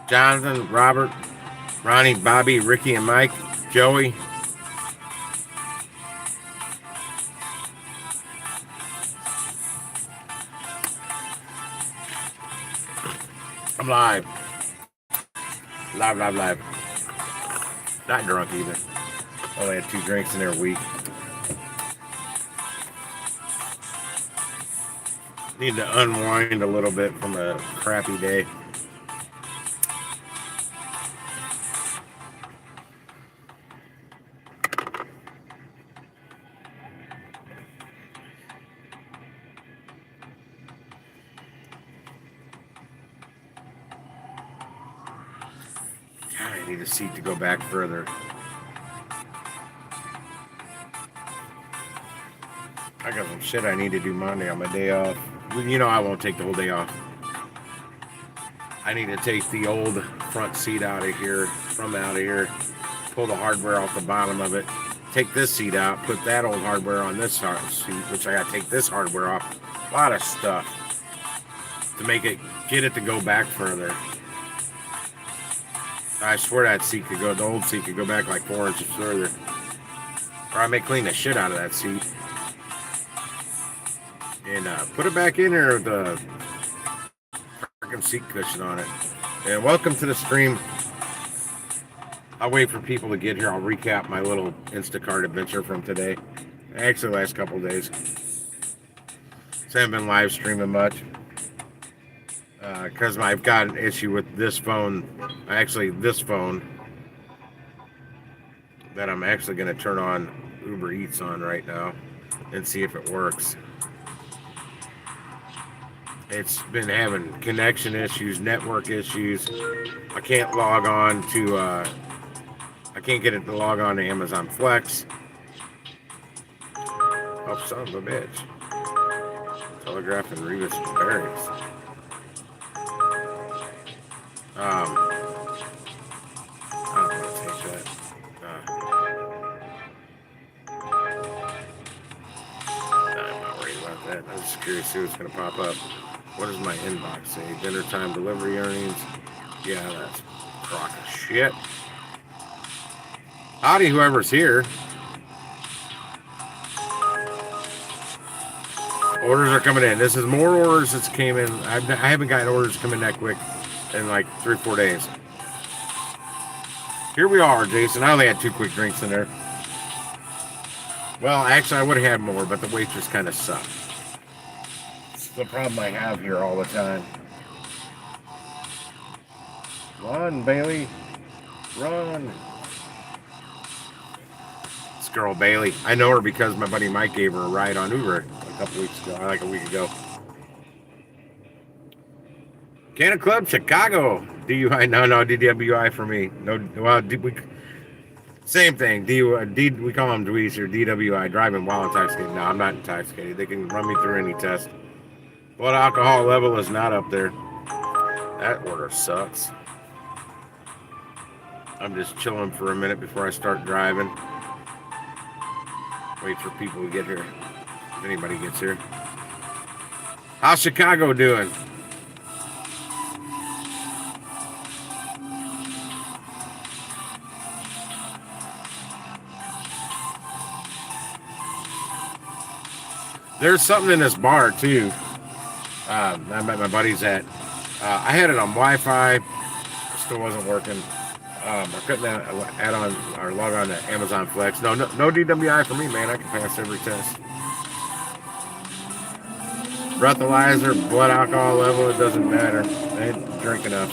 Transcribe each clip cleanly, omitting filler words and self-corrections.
Jonathan, Robert, Ronnie, Bobby, Ricky, and Mike, Joey. I'm live. Live. Not drunk either. Only had 2 drinks in there a week. Need to unwind a little bit from a crappy day. God, I need a seat to go back further. I got some shit I need to do Monday on my day off. You know I won't take the whole day off. I need to take the old front seat out of here, pull the hardware off the bottom of it, take this seat out, put that old hardware on this seat, which I gotta take this hardware off. A lot of stuff to get it to go back further. I swear the old seat could go back like 4 inches further. Or I may clean the shit out of that seat. And put it back in there with the freaking seat cushion on it. And welcome to the stream. I'll wait for people to get here. I'll recap my little Instacart adventure from today. Actually, last couple of days. So I haven't been live streaming much. Because I've got an issue with this phone. This phone that I'm actually going to turn on Uber Eats on right now and see if it works. It's been having connection issues, network issues. I can't log on to, I can't get it to log on to Amazon Flex. Oh, son of a bitch. Telegraph and Revis Barracks. I don't want to take that. I'm not worried about that. I'm just curious to see what's going to pop up. What does my inbox say? Dinner time delivery earnings. Yeah, that's a crock of shit. Howdy, whoever's here. Orders are coming in. This is more orders that's came in. I haven't gotten orders coming that quick in like 3 or 4 days. Here we are, Jason. I only had 2 quick drinks in there. Well, actually, I would have had more, but the waitress kind of sucked. The problem I have here all the time. Run, Bailey. Run. This girl, Bailey. I know her because my buddy Mike gave her a ride on Uber a couple weeks ago, like a week ago. Canna Club, Chicago. DUI. No, DWI for me. No, well, same thing. We call them Dweez here. DWI, driving while intoxicated. No, I'm not intoxicated. They can run me through any test. Blood alcohol level is not up there. That order sucks. I'm just chilling for a minute before I start driving. Wait for people to get here. If anybody gets here. How's Chicago doing? There's something in this bar too. I met my buddies at. I had it on Wi-Fi. Still wasn't working. I couldn't add on or log on to Amazon Flex. No DWI for me, man. I can pass every test. Breathalyzer, blood alcohol level, it doesn't matter. I didn't drink enough.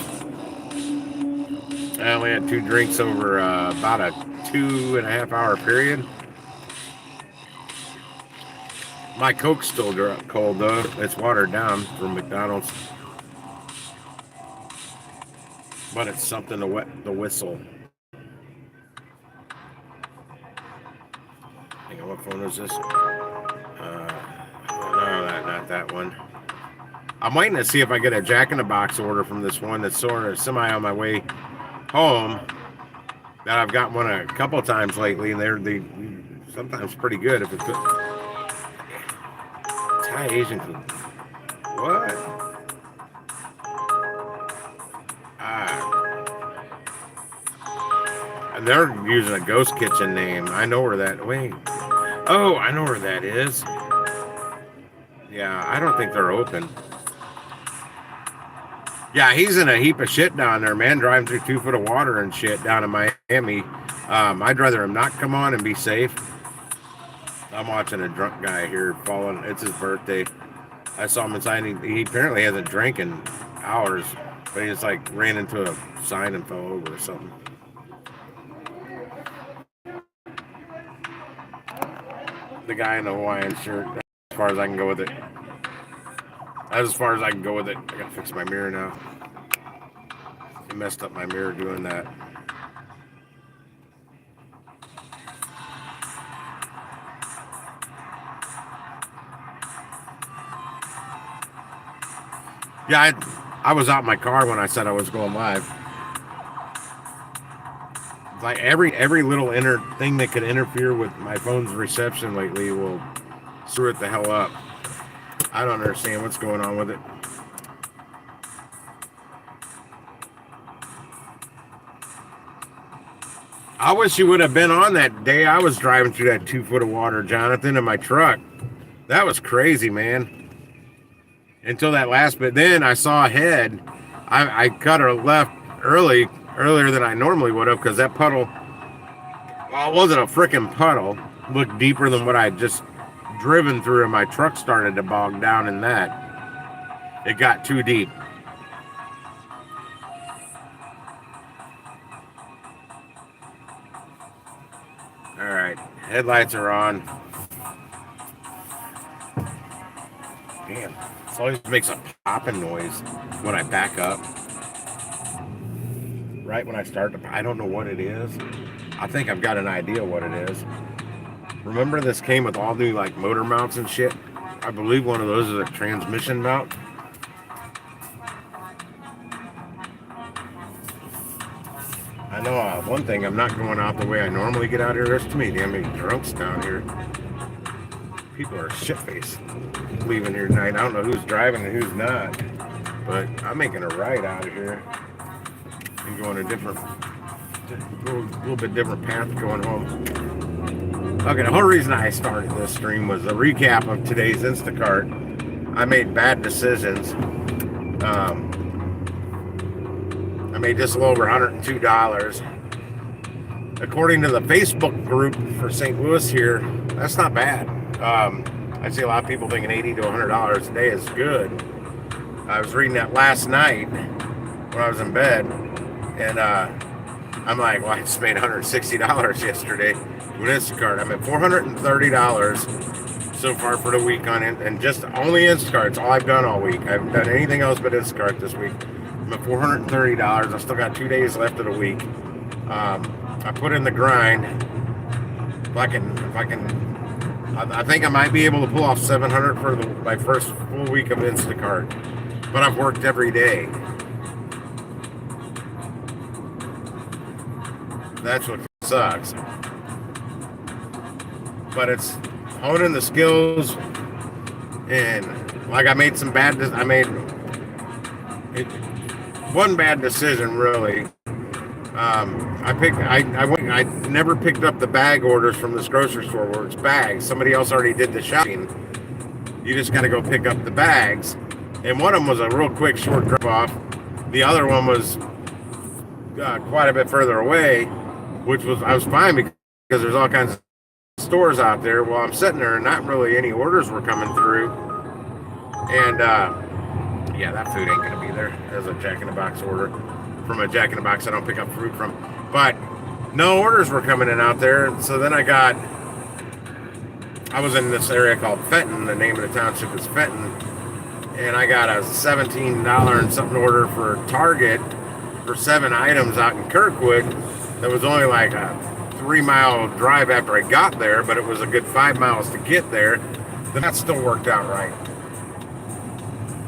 I only had 2 drinks over about a 2.5 hour period. My Coke's still cold though. It's watered down from McDonald's. But it's something to wet the whistle. Hang on, what phone is this? No, not that one. I'm waiting to see if I get a Jack in the Box order from this one that's sort of semi on my way home. That I've got one a couple of times lately, and they're sometimes pretty good if it's good. Thai Asian food. What? They're using a ghost kitchen name. I know where that. Wait. Oh, I know where that is. Yeah, I don't think they're open. Yeah, he's in a heap of shit down there, man. Driving through 2 foot of water and shit down in Miami. I'd rather him not come on and be safe. I'm watching a drunk guy here falling. It's his birthday. I saw him inside. He apparently hasn't drank in hours, but he just like ran into a sign and fell over or something. The guy in the Hawaiian shirt. That's as far as I can go with it. That's as far as I can go with it. I gotta fix my mirror now. He messed up my mirror doing that. Yeah, I was out in my car when I said I was going live. Like every little thing that could interfere with my phone's reception lately will screw it the hell up. I don't understand what's going on with it. I wish you would have been on that day I was driving through that 2 foot of water, Jonathan, in my truck. That was crazy, man. Until that last bit. Then I saw a head. I cut her left earlier than I normally would have, because that puddle, well, it wasn't a freaking puddle. It looked deeper than what I had just driven through, and my truck started to bog down in that. It got too deep. All right, headlights are on. Damn, it always makes a popping noise when I back up. Right when I start to, I don't know what it is. I think I've got an idea what it is. Remember, this came with all new like motor mounts and shit. I believe one of those is a transmission mount. I know one thing, I'm not going out the way I normally get out here. There's too many damn drunks down here. People are shit-faced leaving here tonight. I don't know who's driving and who's not, but I'm making a ride out of here and going a little bit different path going home. Okay, the whole reason I started this stream was a recap of today's Instacart. I made bad decisions. I made just a little over $102. According to the Facebook group for St. Louis here, that's not bad. I see a lot of people thinking $80 to $100 a day is good. I was reading that last night when I was in bed, and I'm like, well, I just made $160 yesterday with Instacart. I'm at $430 so far for the week on it, and just only Instacart. It's all I've done all week. I haven't done anything else but Instacart this week. I'm at $430. I still got 2 days left of the week. I put in the grind. I think I might be able to pull off $700 for my first full week of Instacart. But I've worked every day. That's what sucks. But it's honing the skills, and like I made one bad decision really. I never picked up the bag orders from this grocery store where it's bags. Somebody else already did the shopping. You just got to go pick up the bags. And one of them was a real quick, short drop off. The other one was quite a bit further away, which I was fine because there's all kinds of stores out there. Well, I'm sitting there and not really any orders were coming through. And yeah, that food ain't gonna be there. There's a Jack in the Box order from a Jack in the Box I don't pick up fruit from. But no orders were coming in out there. So then I was in this area called Fenton. The name of the township is Fenton. And I got a $17 and something order for Target for 7 items out in Kirkwood. That was only like a 3-mile drive after I got there, but it was a good 5 miles to get there. Then that still worked out right.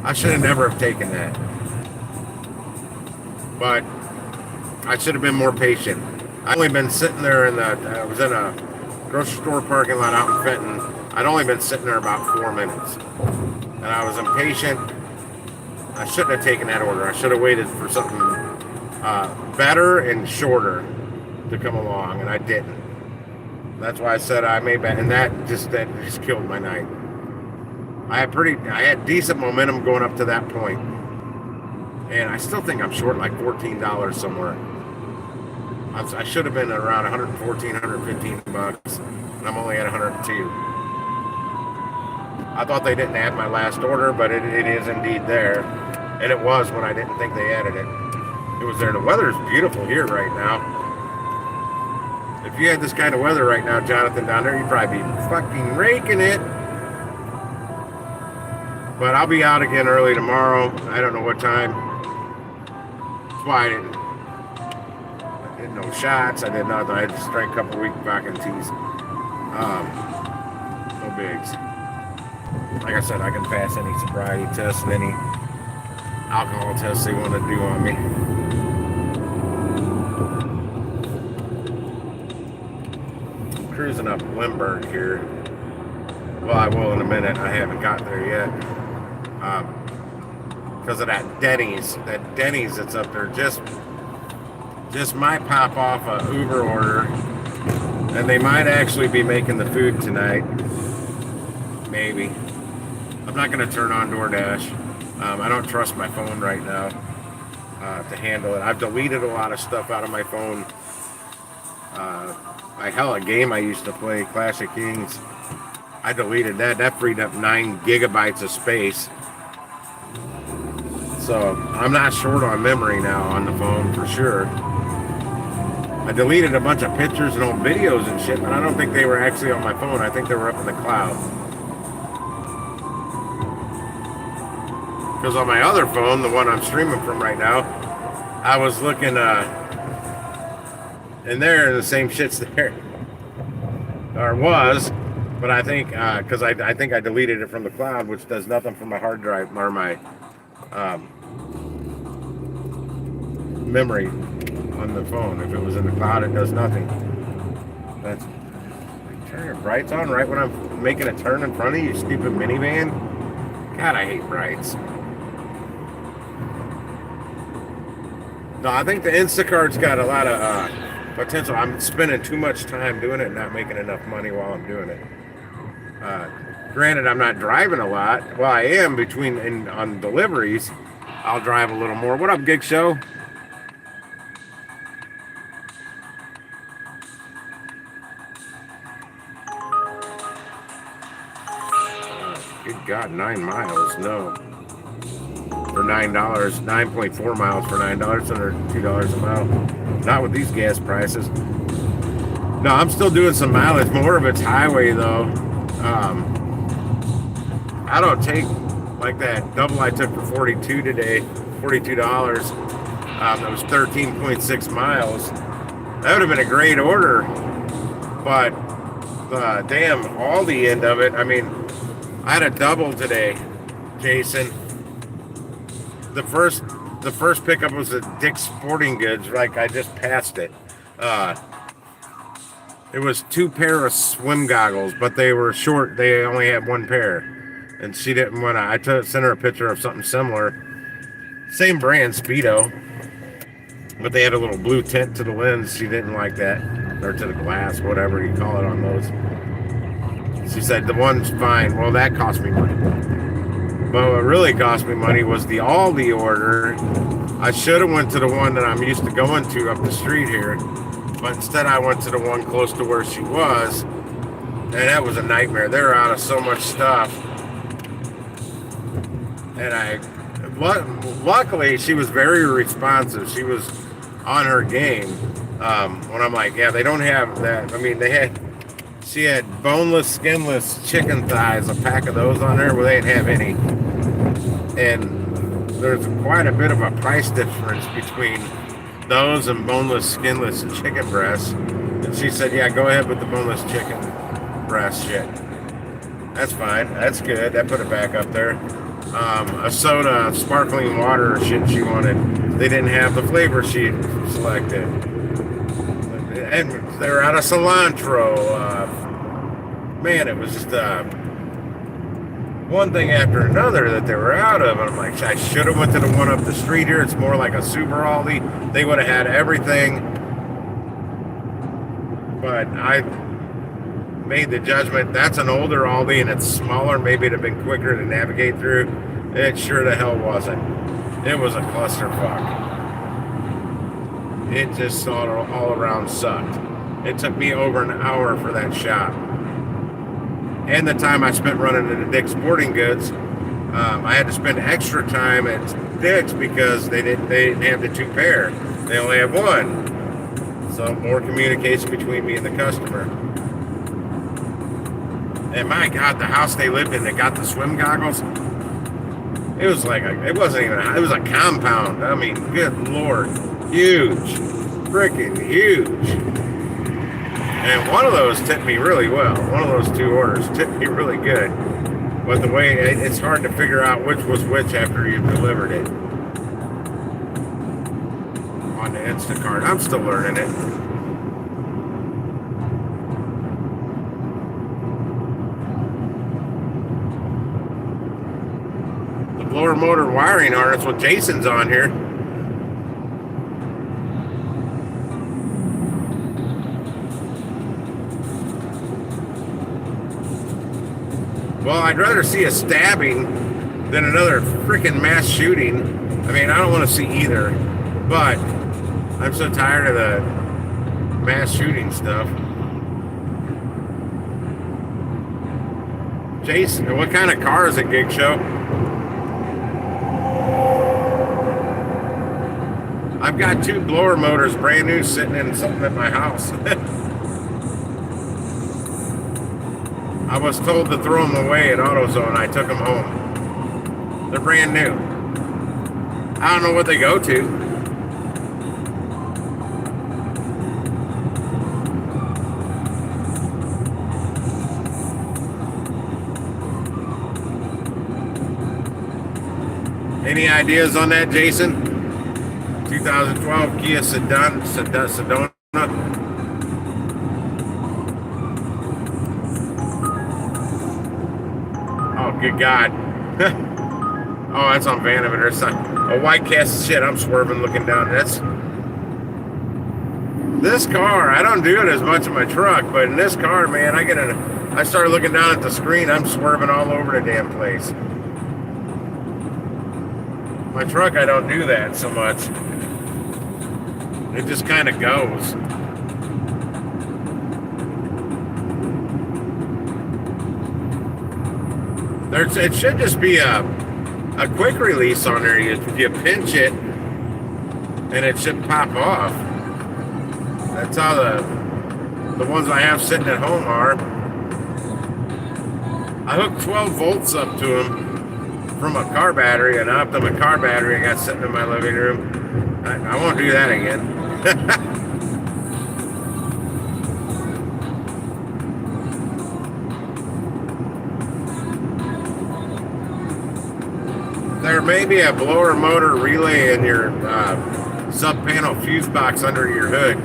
I should have never have taken that. But I should have been more patient. I'd only been sitting there I was in a grocery store parking lot out in Fenton. I'd only been sitting there about 4 minutes. And I was impatient. I shouldn't have taken that order. I should have waited for something better and shorter. to come along, and I didn't. That's why I said I made back, and that just killed my night. I had decent momentum going up to that point, and I still think I'm short like $14 somewhere. I should have been around 114, 115 bucks, and I'm only at 102. I thought they didn't add my last order, but it is indeed there, and it was when I didn't think they added it. It was there. The weather's beautiful here right now. If you had this kind of weather right now, Jonathan, down there, you'd probably be fucking raking it. But I'll be out again early tomorrow. I don't know what time. That's why I did no shots. I did nothing. I just drank a couple week vodka teas. No bigs. Like I said, I can pass any sobriety test and any alcohol test they want to do on me. I'm cruising up Limburg here. Well, I will in a minute. I haven't got there yet. Because of that Denny's that's up there just might pop off a Uber order, and they might actually be making the food tonight. Maybe. I'm not going to turn on DoorDash. I don't trust my phone right now to handle it. I've deleted a lot of stuff out of my phone. A game I used to play, Clash of Kings, I deleted that. That freed up 9 gigabytes of space. So I'm not short on memory now on the phone for sure. I deleted a bunch of pictures and old videos and shit, but I don't think they were actually on my phone. I think they were up in the cloud. Because on my other phone, the one I'm streaming from right now, I was looking in there, and the same shit's there. Or was, but I think, because I think I deleted it from the cloud, which does nothing for my hard drive or my memory on the phone. If it was in the cloud, it does nothing. That's turn your brights on right when I'm making a turn in front of you, stupid minivan. God, I hate brights. No, I think the Instacart's got a lot of potential. I'm spending too much time doing it and not making enough money while I'm doing it. Granted, I'm not driving a lot. Well, I am on deliveries. I'll drive a little more. What up, Gig Show? Good God, 9 miles. No. For $9, 9.4 miles for $9, under $2 a mile. Not with these gas prices. No, I'm still doing some mileage. More of it's highway, though. I don't take like that double I took for 42 today, $42. That was 13.6 miles. That would have been a great order, but damn, all the end of it. I mean, I had a double today, Jason. The first pickup was at Dick's Sporting Goods. Like, I just passed it. It was 2 pair of swim goggles, but they were short. They only had 1 pair. And she didn't want to. I sent her a picture of something similar. Same brand, Speedo. But they had a little blue tint to the lens. She didn't like that. Or to the glass, whatever you call it on those. She said, the one's fine. Well, that cost me money. But what really cost me money was the Aldi order. I should have went to the one that I'm used to going to up the street here. But instead I went to the one close to where she was. And that was a nightmare. They were out of so much stuff. And luckily, she was very responsive. She was on her game. When I'm like, yeah, they don't have that. I mean, she had boneless, skinless chicken thighs, a pack of those on there. Well, they didn't have any. And there's quite a bit of a price difference between those and boneless, skinless chicken breasts. And she said, yeah, go ahead with the boneless chicken breast shit. That's fine. That's good. That put it back up there. A soda, sparkling water shit she wanted. They didn't have the flavor she selected. And they were out of cilantro. Man, it was just one thing after another that they were out of. And I'm like, I should have went to the one up the street here. It's more like a super Aldi. They would have had everything. But I made the judgment that's an older Aldi and it's smaller. Maybe it'd have been quicker to navigate through. It sure the hell wasn't. It was a clusterfuck. It just all around sucked. It took me over an hour for that shop. And the time I spent running into Dick's Sporting Goods, I had to spend extra time at Dick's because they didn't have the 2 pair. They only have 1. So more communication between me and the customer. And my God, the house they lived in, they got the swim goggles. It was like it was a compound. I mean, good Lord, huge, freaking huge. And one of those tipped me really well. One of those 2 orders tipped me really good. But the way it's hard to figure out which was which after you've delivered it on the Instacart. I'm still learning it. Blower motor wiring harness with Jason's on here. Well, I'd rather see a stabbing than another freaking mass shooting. I mean, I don't want to see either, but I'm so tired of the mass shooting stuff. Jason, what kind of car is it, Gig Show? I've got 2 blower motors brand new sitting in something at my house. I was told to throw them away at AutoZone. I took them home. They're brand new. I don't know what they go to. Any ideas on that, Jason? 2012 Kia Sedona. Oh, good God. Oh, that's on Vanover. There's a white cast. Shit, I'm swerving looking down. This car, I don't do it as much in my truck, but in this car, man, I started looking down at the screen. I'm swerving all over the damn place. My truck, I don't do that so much. It just kind of goes. It should just be a quick release on there. You pinch it, and it should pop off. That's how the ones I have sitting at home are. I hooked 12 volts up to them from a car battery, and I hooked up a car battery I got sitting in my living room. I won't do that again. There may be a blower motor relay in your sub-panel fuse box under your hood.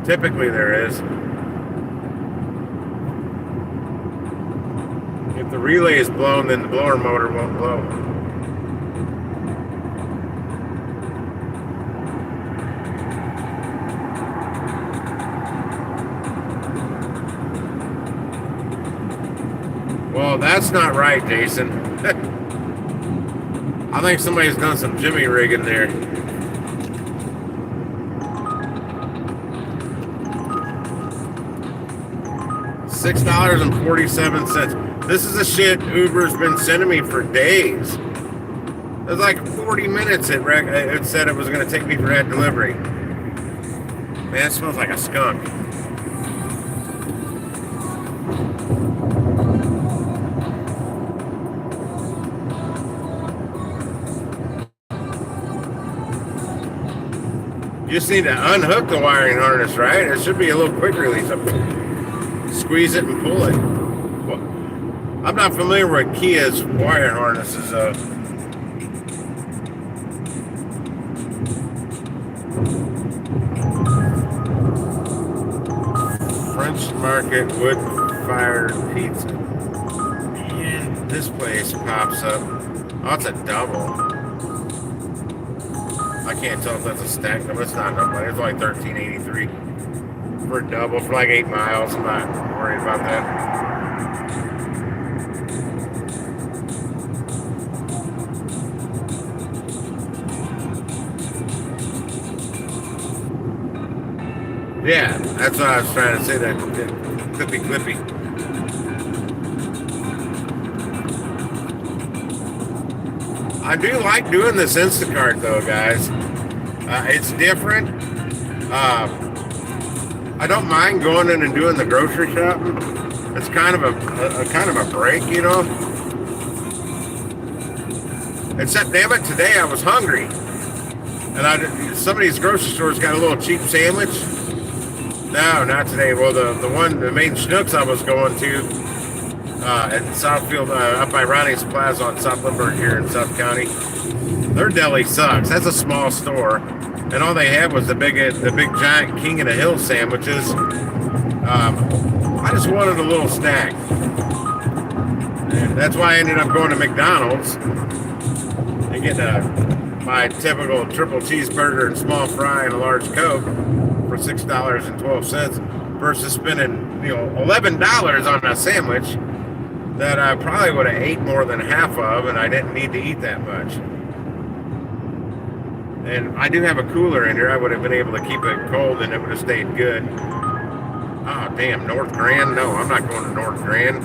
Typically there is. If the relay is blown, then the blower motor won't blow. Well, that's not right, Jason. I think somebody's done some jimmy rigging there. $6.47. This is the shit Uber's been sending me for days. It was like 40 minutes it said it was going to take me for that delivery. Man, it smells like a skunk. You just need to unhook the wiring harness, right? It should be a little quick release. Squeeze it and pull it. Well, I'm not familiar with Kia's wire harnesses, though. French Market wood-fired pizza. And this place pops up. Oh, it's a double. I can't tell if that's a stack number. It's not no money. It's only $13.83 for a double for like 8 miles. I'm not worried about that. Yeah, that's what I was trying to say. That clippy. I do like doing this Instacart though, guys. It's different. I don't mind going in and doing the grocery shopping. It's kind of a break, you know. Except, damn it, today I was hungry, and some of these grocery stores got a little cheap sandwich. No, not today. Well, the main Schnucks I was going to at Southfield, up by Ronnie's Plaza on South Lindbergh here in South County. Their deli sucks. That's a small store, and all they had was the big giant King of the Hill sandwiches. I just wanted a little snack, and that's why I ended up going to McDonald's and getting my typical triple cheeseburger and small fry and a large Coke for $6.12 versus spending $11 on a sandwich that I probably would have ate more than half of, and I didn't need to eat that much. And I do have a cooler in here. I would have been able to keep it cold and it would have stayed good. Oh, damn, North Grand? No, I'm not going to North Grand.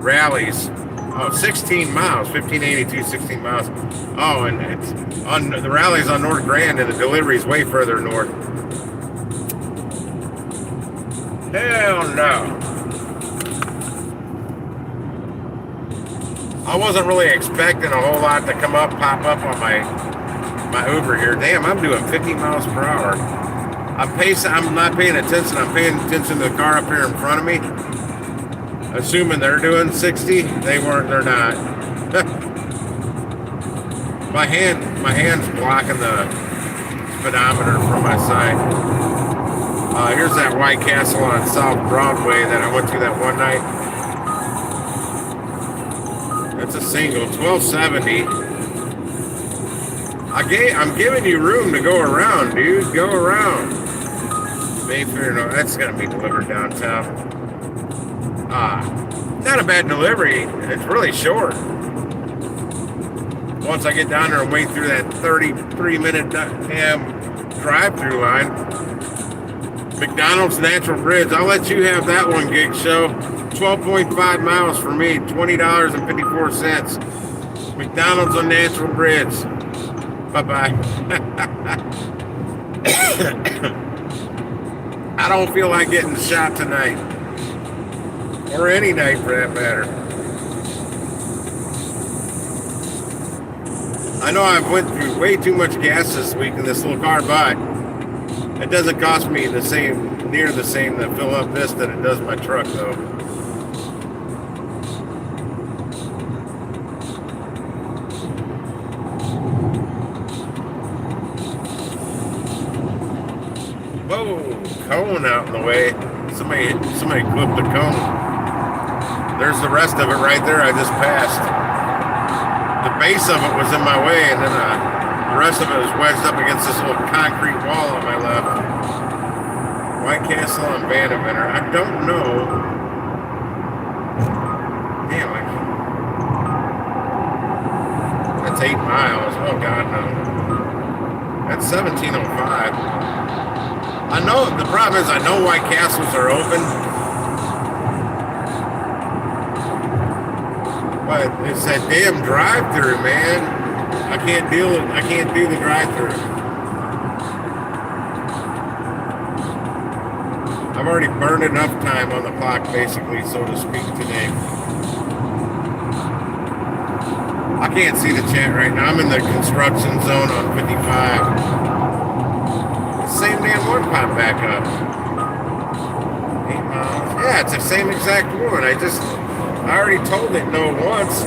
Rallies. Oh, 16 miles, 1582, 16 miles. Oh, and it's on the rallies on North Grand, and the delivery's way further north. Hell no. I wasn't really expecting a whole lot to pop up on my Uber here. Damn, I'm doing 50 miles per hour. I'm not paying attention. I'm paying attention to the car up here in front of me. Assuming they're doing 60, they're not. my hand's blocking the speedometer from my side. Here's that White Castle on South Broadway that I went to that one night. It's a single, $12.70. I'm giving you room to go around, dude. Go around. Mayfair, no, that's gonna be delivered downtown. Not a bad delivery. It's really short. Once I get down there and wait through that 33-minute damn drive-through line. McDonald's Natural Bridge. I'll let you have that one, Gig Show. 12.5 miles for me. $20.54. McDonald's on Natural Bridge. Bye-bye. I don't feel like getting shot tonight. Or any night for that matter. I know I've went through way too much gas this week in this little car, but it doesn't cost me near the same to fill up this than it does my truck, though. Whoa, cone out in the way. Somebody clipped the cone. There's the rest of it right there I just passed. The base of it was in my way, and then the rest of it was wedged up against this little concrete wall on my left. White Castle on Vanderbilt. I don't know. Damn, that's 8 miles. Oh, God, no. That's 1705. I know, the problem is I know White Castles are open. But it's that damn drive-through, man. I can't do the drive-through. I've already burned enough time on the clock, basically, so to speak, today. I can't see the chat right now. I'm in the construction zone on 55. The same damn one popped back up. 8 miles. Yeah, it's the same exact one. I already told it no once.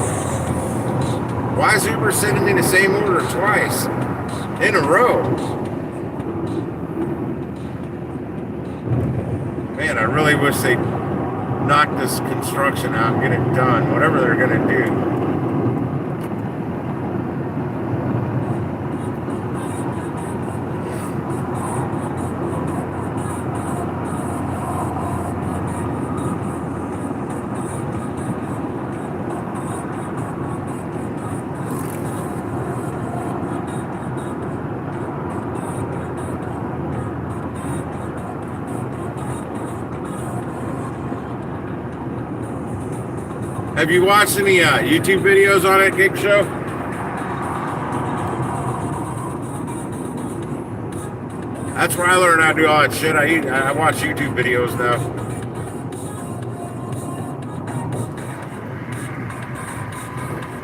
Why is Uber sending me the same order twice in a row? Man, I really wish they'd knock this construction out and get it done, whatever they're going to do. Have you watched any YouTube videos on that gig show? That's where I learned how to do all that shit. I watch YouTube videos now.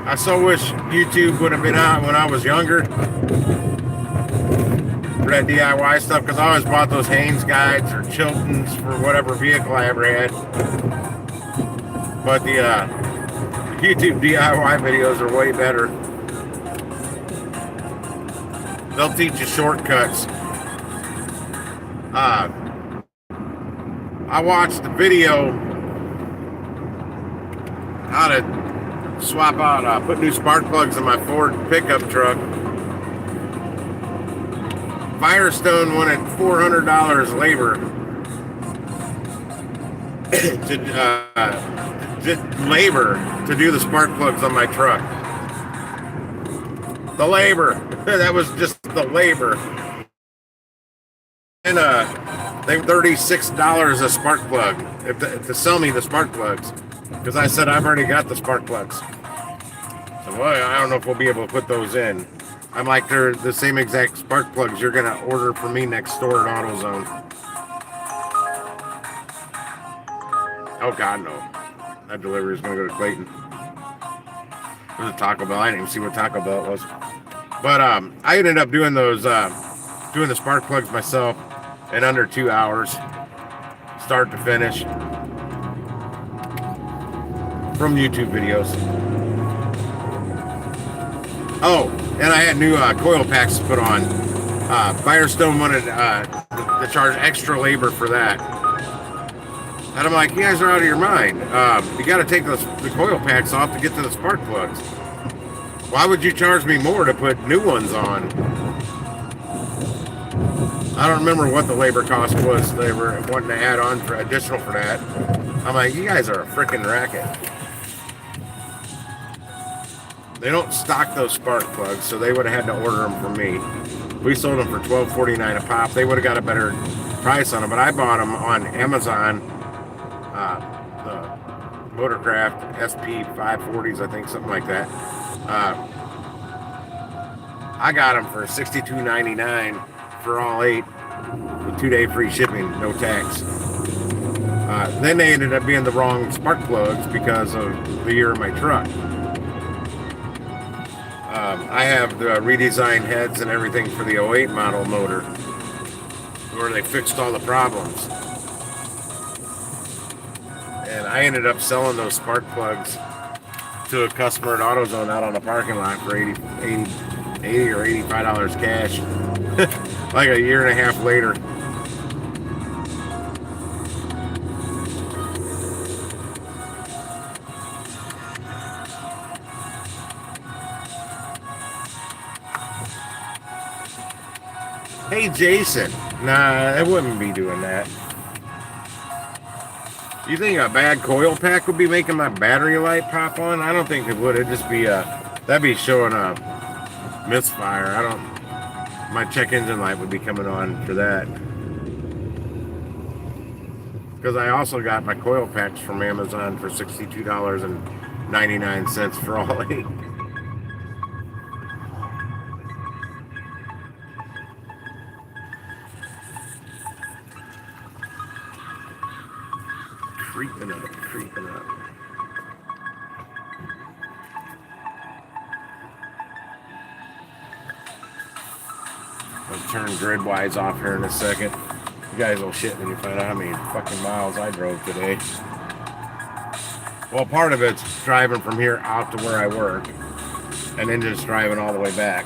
I so wish YouTube would have been out when I was younger for that DIY stuff, because I always bought those Haynes guides or Chiltons for whatever vehicle I ever had. But the YouTube DIY videos are way better. They'll teach you shortcuts. I watched the video how to swap out, put new spark plugs in my Ford pickup truck. Firestone wanted $400 labor to do the spark plugs on my truck. The labor. That was just the labor. And they $36 a spark plug to sell me the spark plugs, because I said I've already got the spark plugs. So well, I don't know if we'll be able to put those in. I'm like, they're the same exact spark plugs you're gonna order from me next door at AutoZone. Oh God, no! That delivery is gonna go to Clayton. It was a Taco Bell. I didn't even see what Taco Bell it was. But I ended up doing those, doing the spark plugs myself in under 2 hours, start to finish, from YouTube videos. Oh, and I had new coil packs to put on. Firestone wanted to charge extra labor for that. And I'm like, you guys are out of your mind. You got to take the coil packs off to get to the spark plugs. Why would you charge me more to put new ones on? I don't remember what the labor cost was they were wanting to add on for additional for that. I'm like, you guys are a freaking racket. They don't stock those spark plugs, so they would have had to order them from me. We sold them for $12.49 a pop. They would have got a better price on them, but I bought them on Amazon. The Motorcraft SP 540s, I think, something like that. I got them for $62.99 for all 8, with 2-day free shipping, no tax. Then they ended up being the wrong spark plugs because of the year of my truck. I have the redesigned heads and everything for the '08 model motor, where they fixed all the problems. And I ended up selling those spark plugs to a customer at AutoZone out on the parking lot for $80 or $85 cash. Like a year and a half later. Hey Jason, nah, I wouldn't be doing that. You think a bad coil pack would be making my battery light pop on? I don't think it would. It'd just be that'd be showing a misfire. My check engine light would be coming on for that. Because I also got my coil packs from Amazon for $62.99 for all 8. Creeping up. I'll turn gridwise off here in a second. You guys will shit when you find out how many fucking miles I drove today. Well, part of it's driving from here out to where I work, and then just driving all the way back.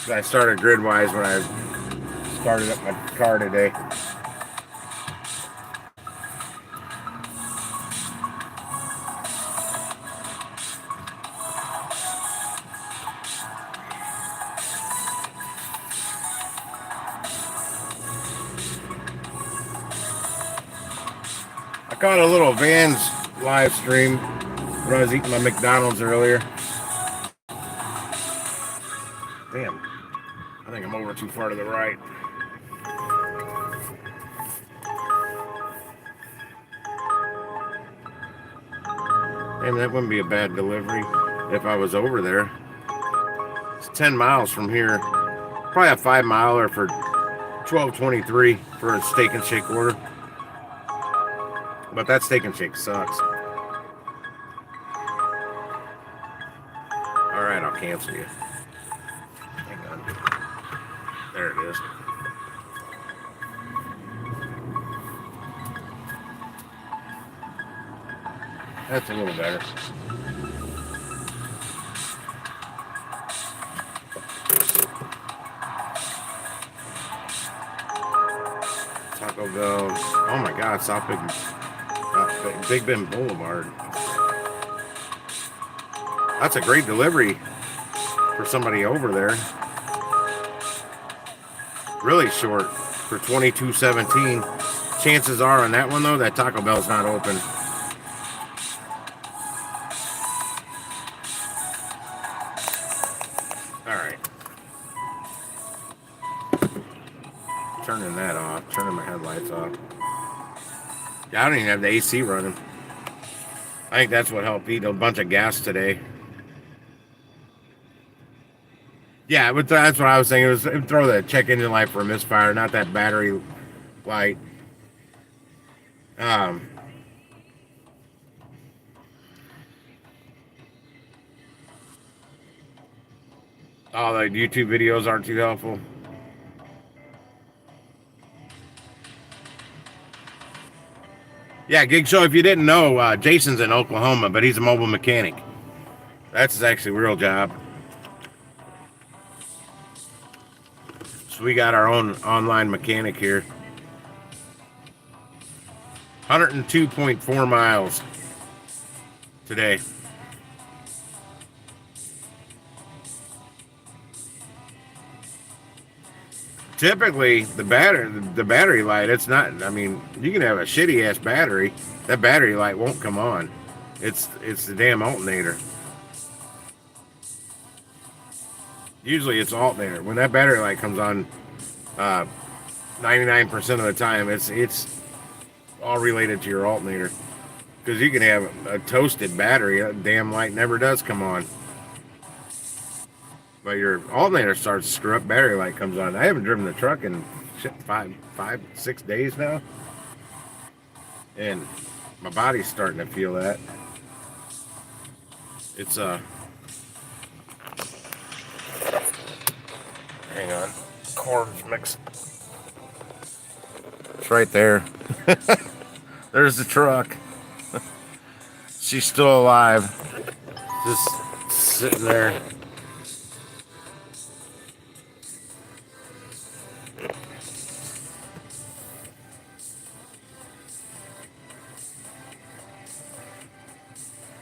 I started gridwise when I started up my car today. I caught a little Vans live stream when I was eating my McDonald's earlier. Damn, I think I'm over too far to the right. And that wouldn't be a bad delivery if I was over there. It's 10 miles from here. Probably a 5 miler for $12.23 for a steak and shake order. But that steak and shake sucks. Alright, I'll cancel you. Hang on. There it is. That's a little better. Taco Bell. Oh my God, South Big Bend Boulevard. That's a great delivery for somebody over there. Really short for $22.17. Chances are on that one though, that Taco Bell's not open. Alright. Turning that off. Turning my headlights off. Yeah, I don't even have the AC running. I think that's what helped eat a bunch of gas today. Yeah, but that's what I was saying. It was throw the check engine light for a misfire, not that battery light. All the YouTube videos aren't too helpful. Yeah, Gig Show, if you didn't know, Jason's in Oklahoma, but he's a mobile mechanic. That's his actually real job. So we got our own online mechanic here. 102.4 miles today. Typically, the battery light, it's not, I mean, you can have a shitty ass battery, that battery light won't come on. It's the damn alternator. Usually it's alternator. When that battery light comes on, 99% of the time, it's all related to your alternator. Because you can have a toasted battery, that damn light never does come on. But your alternator starts to screw up, battery light comes on. I haven't driven the truck in 6 days now. And my body's starting to feel that. It's hang on. Cords mixed. It's right there. There's the truck. She's still alive. Just sitting there.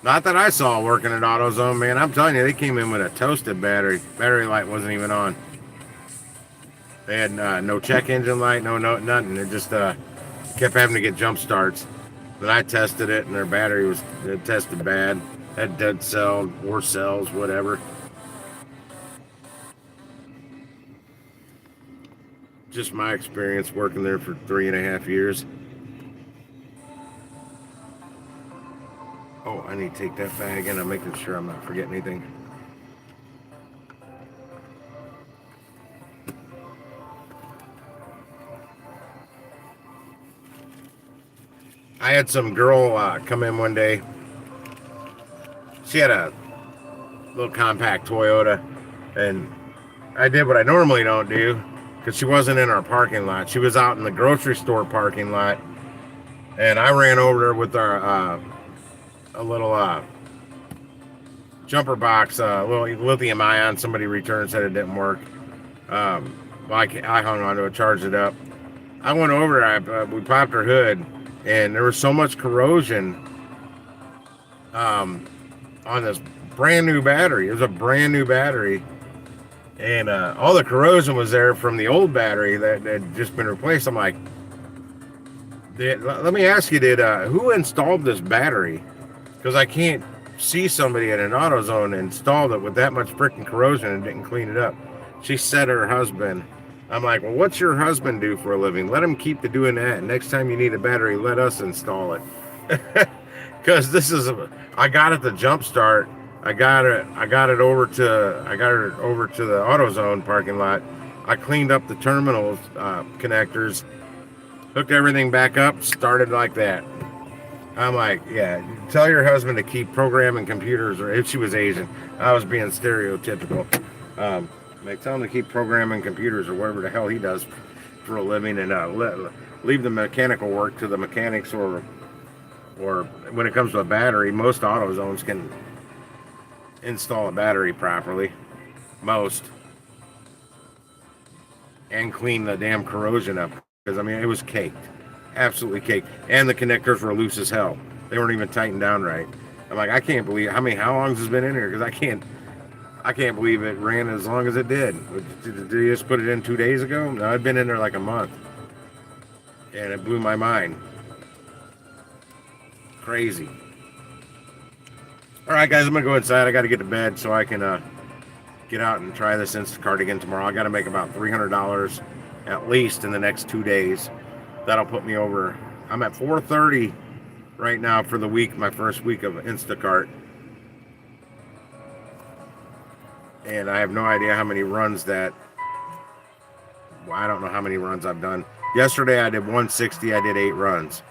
Not that I saw working at AutoZone, man. I'm telling you, they came in with a toasted battery. Battery light wasn't even on. They had no check engine light, no nothing. It just kept having to get jump starts. But I tested it, and their battery it tested bad. Had dead cells, or cells, whatever. Just my experience working there for 3.5 years. Oh, I need to take that bag in. I'm making sure I'm not forgetting anything. I had some girl come in one day. She had a little compact Toyota, and I did what I normally don't do because she wasn't in our parking lot. She was out in the grocery store parking lot, and I ran over there with our a little jumper box, little lithium ion. Somebody returned, said it didn't work. Well, I hung on to it, charged it up. I went over there, we popped her hood, and there was so much corrosion on this brand new battery. It was a brand new battery, and all the corrosion was there from the old battery that had just been replaced. I'm like, let me ask you, who installed this battery? Because I can't see somebody at an AutoZone installed it with that much freaking corrosion and didn't clean it up. She said her husband. I'm like, well, what's your husband do for a living? Let him keep doing that. Next time you need a battery, let us install it. because I got it the jump start. I got it over to the AutoZone parking lot. I cleaned up the terminals connectors, hooked everything back up, started like that. I'm like, yeah, tell your husband to keep programming computers, or if she was Asian, I was being stereotypical. Um, like, tell him to keep programming computers or whatever the hell he does for a living, and leave the mechanical work to the mechanics, or when it comes to a battery, most auto zones can install a battery properly, most, and clean the damn corrosion up. Because I mean, it was caked, absolutely caked, and the connectors were loose as hell. They weren't even tightened down right. I'm like, I can't believe how long has this been in here? Because I can't believe it ran as long as it did. Did you just put it in 2 days ago? No, I'd been in there like a month, and it blew my mind. Crazy. All right, guys, I'm gonna go inside. I got to get to bed so I can get out and try this Instacart again tomorrow. I got to make about $300 at least in the next 2 days. That'll put me over. I'm at 430 right now for the week, my first week of Instacart. And I have no idea how many runs that. Well, I don't know how many runs I've done. Yesterday I did 160. I did 8 runs.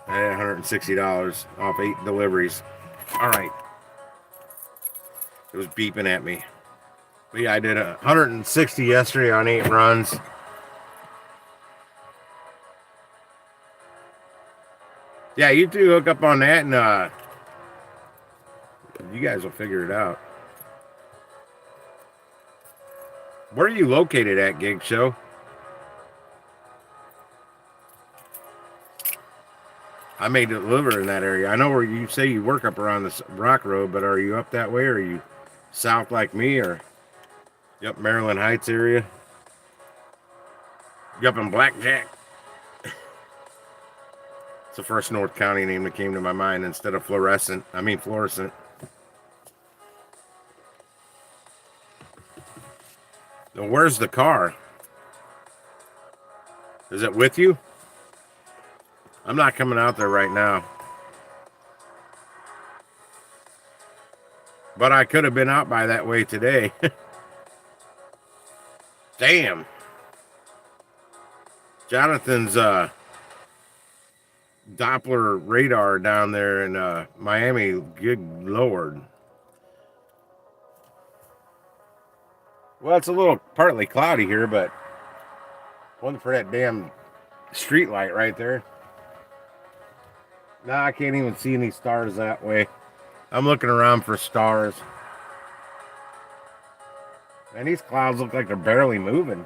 I had $160 off 8 deliveries. All right. It was beeping at me. But yeah, I did 160 yesterday on 8 runs. Yeah, you two hook up on that, and you guys will figure it out. Where are you located at, Gig Show? I may deliver in that area. I know where you say you work up around the Rock Road, but are you up that way, or are you south like me, or yep, Maryland Heights area? You up in Blackjack? It's the first North County name that came to my mind instead of fluorescent. Now, where's the car? Is it with you? I'm not coming out there right now. But I could have been out by that way today. Damn. Jonathan's Doppler radar down there in Miami, good Lord. Well, it's a little partly cloudy here, but wasn't for that damn street light right there. Nah, I can't even see any stars that way. I'm looking around for stars. And these clouds look like they're barely moving.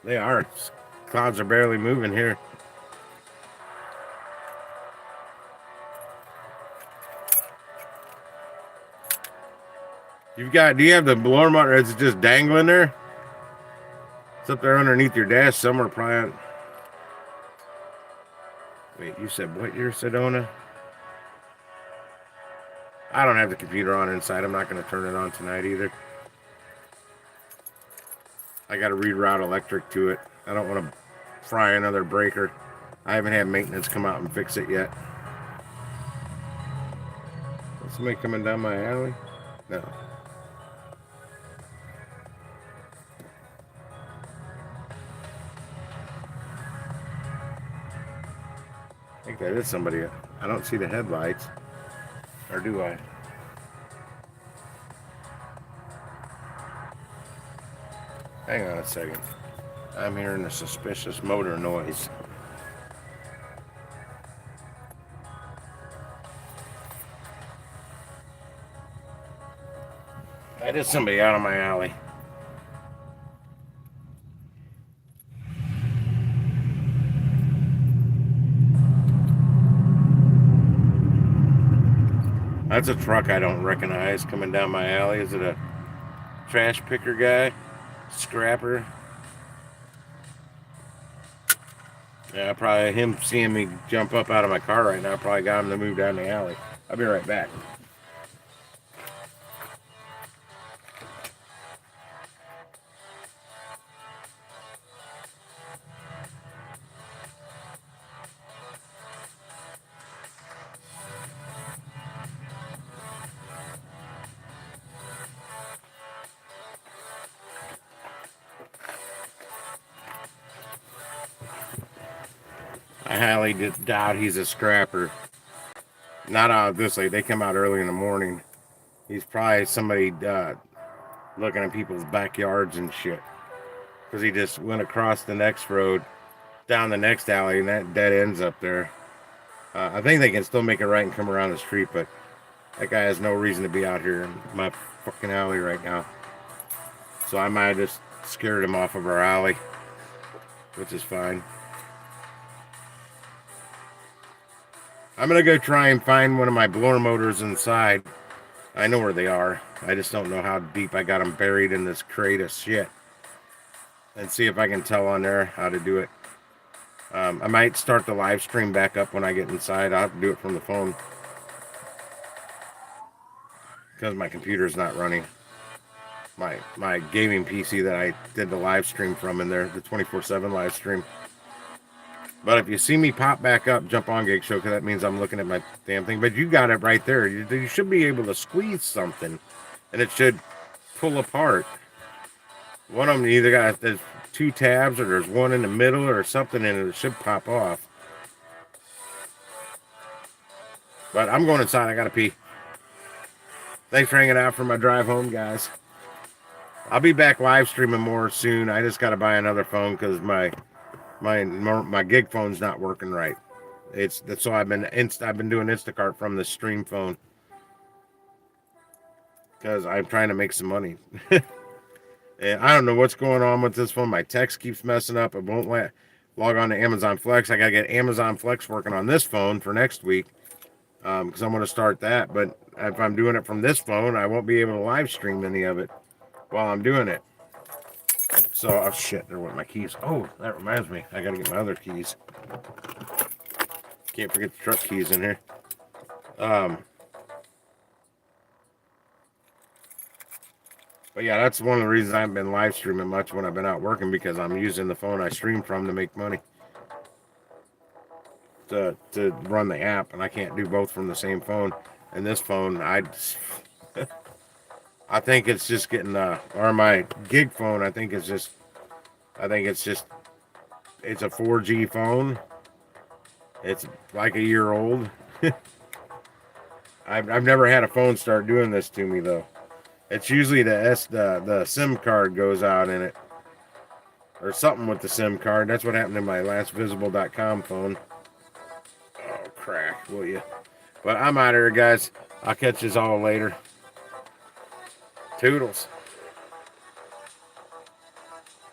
They are. Clouds are barely moving here. Do you have the blower motor? Is it just dangling there? It's up there underneath your dash somewhere, probably. Wait, you said what year, Sedona? I don't have the computer on inside. I'm not going to turn it on tonight either. I got to reroute electric to it. I don't want to fry another breaker. I haven't had maintenance come out and fix it yet. Is somebody coming down my alley? No. I think that is somebody. I don't see the headlights. Or do I? Hang on a second. I'm hearing a suspicious motor noise. That is somebody out of my alley. That's a truck I don't recognize coming down my alley. Is it a trash picker guy? Scrapper? Yeah, probably him seeing me jump up out of my car right now probably got him to move down the alley. I'll be right back. I highly doubt he's a scrapper. Not out this late. They come out early in the morning. He's probably somebody looking at people's backyards and shit. Because he just went across the next road, down the next alley, and that dead ends up there. I think they can still make a right and come around the street, but that guy has no reason to be out here in my fucking alley right now. So I might have just scared him off of our alley, which is fine. I'm going to go try and find one of my blower motors inside. I know where they are. I just don't know how deep I got them buried in this crate of shit. And see if I can tell on there how to do it. I might start the live stream back up when I get inside. I'll have to do it from the phone. Because my computer's not running. My gaming PC that I did the live stream from in there, the 24/7 live stream. But if you see me pop back up, jump on Gig Show, because that means I'm looking at my damn thing. But you got it right there. You should be able to squeeze something, and it should pull apart. One of them either got there's 2 tabs, or there's one in the middle, or something, and it should pop off. But I'm going inside. I gotta pee. Thanks for hanging out for my drive home, guys. I'll be back live streaming more soon. I just gotta buy another phone because my gig phone's not working right. So I've been doing Instacart from the stream phone because I'm trying to make some money. And I don't know what's going on with this phone. My text keeps messing up. It won't log on to Amazon Flex. I gotta get Amazon Flex working on this phone for next week because I'm gonna start that. But if I'm doing it from this phone, I won't be able to live stream any of it while I'm doing it. So, oh shit, there went my keys. Oh, that reminds me. I gotta get my other keys. Can't forget the truck keys in here. But yeah, that's one of the reasons I haven't been live streaming much when I've been out working, because I'm using the phone I stream from to make money. To run the app, and I can't do both from the same phone. And this phone, I think it's just getting or my gig phone, it's a 4G phone. It's like a year old. I've never had a phone start doing this to me though. It's usually the SIM card goes out in it, or something with the SIM card. That's what happened to my last Visible.com phone. Oh crack, will you? But I'm out of here, guys. I'll catch you all later. Toodles.